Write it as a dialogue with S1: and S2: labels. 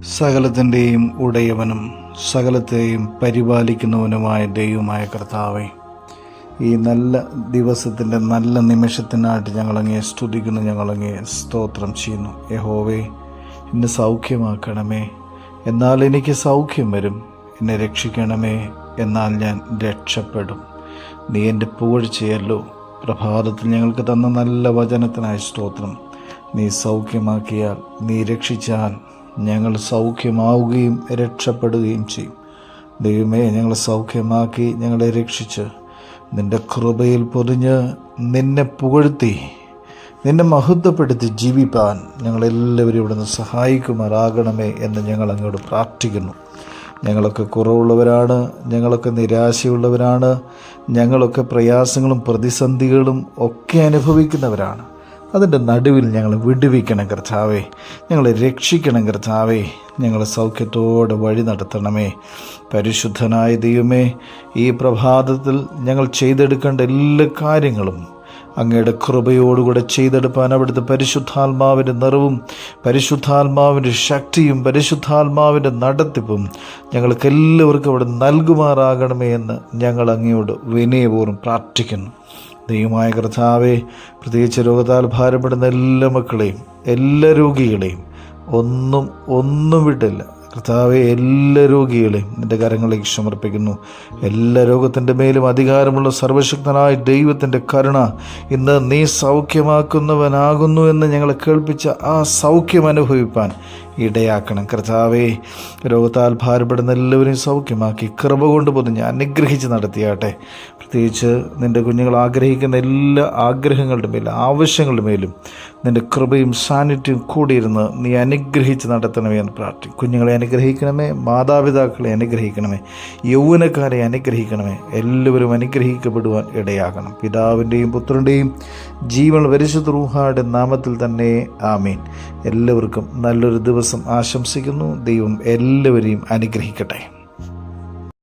S1: സകലത്തിൻ്റെയും ഉടയവനും സകലത്തെയും പരിപാലിക്കുന്നവനുമായ ദൈവമായ കർത്താവേ, ഈ നല്ല ദിവസത്തിൻ്റെ നല്ല നിമിഷത്തിനായിട്ട് ഞങ്ങളങ്ങയെ സ്തുതിക്കുന്നു, ഞങ്ങളങ്ങയെ സ്തോത്രം ചെയ്യുന്നു. യഹോവേ, എന്നെ സൗഖ്യമാക്കണമേ, എന്നാൽ എനിക്ക് സൗഖ്യം വരും. എന്നെ രക്ഷിക്കണമേ, എന്നാൽ ഞാൻ രക്ഷപ്പെടും. നീ എൻ്റെ പുകഴ്ചയല്ലോ. പ്രഭാതത്തിൽ ഞങ്ങൾക്ക് തന്ന നല്ല വചനത്തിനായി സ്തോത്രം. നീ സൗഖ്യമാക്കിയാൽ, നീ രക്ഷിച്ചാൽ ഞങ്ങൾ സൗഖ്യമാവുകയും രക്ഷപ്പെടുകയും ചെയ്യും. ദൈവമേ, ഞങ്ങളെ സൗഖ്യമാക്കി ഞങ്ങളെ രക്ഷിച്ച് നിൻ്റെ കൃപയിൽ പൊതിഞ്ഞ് നിന്നെ പുകഴ്ത്തി നിന്നെ മഹത്വപ്പെടുത്തി ജീവിപ്പാൻ ഞങ്ങളെല്ലാവരും ഇവിടുന്ന് സഹായിക്കുമാറാകണമേ എന്ന് ഞങ്ങൾ അങ്ങോട്ട് പ്രാർത്ഥിക്കുന്നു. ഞങ്ങളൊക്കെ കുറവുള്ളവരാണ്, ഞങ്ങളൊക്കെ നിരാശയുള്ളവരാണ്, ഞങ്ങളൊക്കെ പ്രയാസങ്ങളും പ്രതിസന്ധികളും ഒക്കെ അനുഭവിക്കുന്നവരാണ്. അതിൻ്റെ നടുവിൽ ഞങ്ങളെ വിടുവിക്കണം കർത്താവേ, ഞങ്ങളെ രക്ഷിക്കണം കർത്താവേ, ഞങ്ങളെ സൗഖ്യത്തോടെ വഴി നടത്തണമേ. പരിശുദ്ധനായ ദൈവമേ, ഈ പ്രഭാതത്തിൽ ഞങ്ങൾ ചെയ്തെടുക്കേണ്ട എല്ലാ കാര്യങ്ങളും അങ്ങയുടെ കൃപയോടുകൂടെ ചെയ്തെടുപ്പാൻ അവിടുത്തെ പരിശുദ്ധാത്മാവിൻ്റെ നിറവും പരിശുദ്ധാത്മാവിൻ്റെ ശക്തിയും പരിശുദ്ധാത്മാവിൻ്റെ നടത്തിപ്പും ഞങ്ങൾക്ക് എല്ലാവർക്കും അവിടെ നൽകുമാറാകണമേ എന്ന് ഞങ്ങൾ അങ്ങയോട് വിനയപൂർവ്വം പ്രാർത്ഥിക്കുന്നു. ദൈവമായ കർത്താവേ, പ്രത്യേകിച്ച് രോഗത്താൽ ഭാരപ്പെടുന്ന എല്ലാ മക്കളെയും എല്ലാ രോഗികളെയും ഒന്നും വിട്ടില്ല കർത്താവെ, എല്ലാ രോഗികളെയും നിൻ്റെ കരങ്ങളിലേക്ക് സമർപ്പിക്കുന്നു. എല്ലാ രോഗത്തിൻ്റെ മേലും അധികാരമുള്ള സർവശക്തനായ ദൈവത്തിൻ്റെ കരുണ ഇന്ന് നീ സൗഖ്യമാക്കുന്നവനാകുന്നു എന്ന് ഞങ്ങളെ കേൾപ്പിച്ച ആ സൗഖ്യം അനുഭവിപ്പാൻ ഇടയാക്കണം കർത്താവേ. രോഗത്താൽ ഭാരപ്പെടുന്ന എല്ലാവരെയും സൗഖ്യമാക്കി കൃപ കൊണ്ട് പൊതിഞ്ഞ് അനുഗ്രഹിച്ച് നടത്തിയാട്ടെ. പ്രത്യേകിച്ച് നിൻ്റെ കുഞ്ഞുങ്ങൾ ആഗ്രഹിക്കുന്ന എല്ലാ ആഗ്രഹങ്ങളുടെ മേലും ആവശ്യങ്ങളുടെ മേലും നിൻ്റെ കൃപയും സാന്നിധ്യവും കൂടിയിരുന്ന് നീ അനുഗ്രഹിച്ച് നടത്തണമേ എന്ന് പ്രാർത്ഥിക്കും. കുഞ്ഞുങ്ങളെ അനുഗ്രഹിക്കണമേ, മാതാപിതാക്കളെ അനുഗ്രഹിക്കണമേ, യൗവനക്കാരെ അനുഗ്രഹിക്കണമേ. എല്ലാവരും അനുഗ്രഹിക്കപ്പെടുവാൻ ഇടയാകണം. പിതാവിൻ്റെയും പുത്രൻ്റെയും ജീവൻ പരിശുദ്ധ റൂഹായുടെ നാമത്തിൽ തന്നെ ആമീൻ. എല്ലാവർക്കും നല്ലൊരു ദിവസം ആശംസിക്കുന്നു. ദൈവം എല്ലാവരെയും അനുഗ്രഹിക്കട്ടെ.